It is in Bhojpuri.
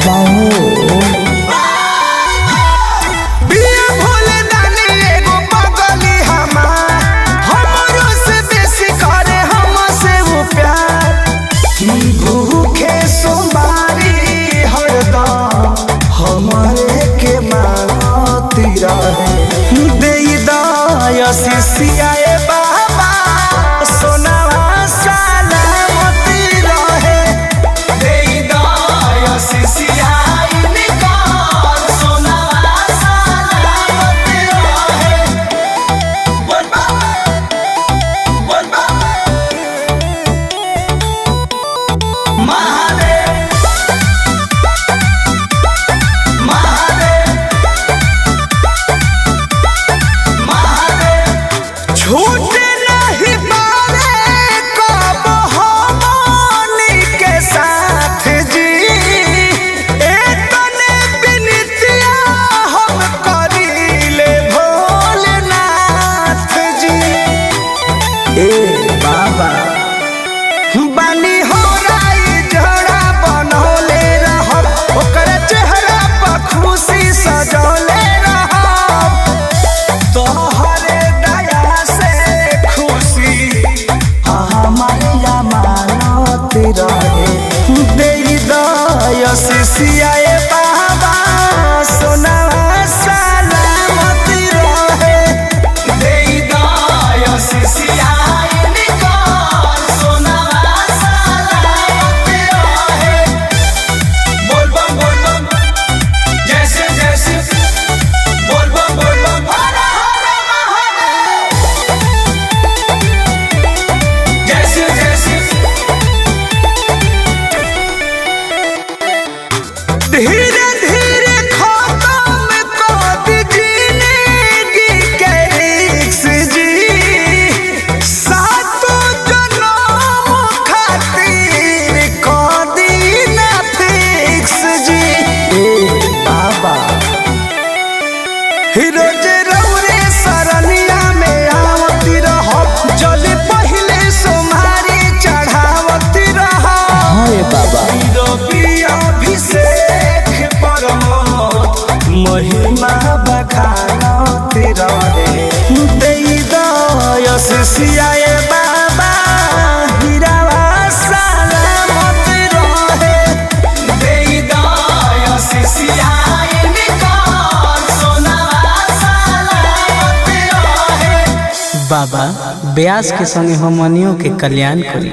बाबा बिया भोले दानी एगो पगली हमार, हमरो से बेसी करे हमसे वो प्यार। भूखे सोमवारी हरदम हमारे के मांगती रहे, देई दया सिसियाए बाबा सोनावा सलामती रहे, देई दया सिसियाए निकाल सोनावा सलामती रहे। बोल बाबा महादेव महादेव महादेव। छूटे नहीं पावे कब हमनी के साथ जी, एतने बिनतिया हम करीले भोलेनाथ जी। ए बाबा बानी हो राई जड़ा बनौले रहब, ओकर चेहरा पर खुशी सजौले रहब, तोहरे दया से खुशी हमारे जमानत रहे, देई दया सिसियाए बाबा सोनावा सलामती रहे, देई दया सिसियाए निकाल सोनावा सलामती रहे। बोल बम जैसे जैसे बोल बम हर हर महादेव, जैसे जैसे धीरे धीरे खत्म कर जिंदगी के रिस्क जी, सातों जन्म खातिर कर दीना फिक्स जी। ए बाबा रोज रौरे सरनिया में आवती रहब, जल पहिले सोमारी चढ़ावती रहब, हाय बाबा अभिषेक परमोद महिमा बखानती रहे, देई दया सिसियाए बाबा हीरावा सलामती रहे, देई दया सिसियाए निकाल सोनावा सलामती रहे। बाबा ब्यास के संगे हमनियों के कल्याण करी।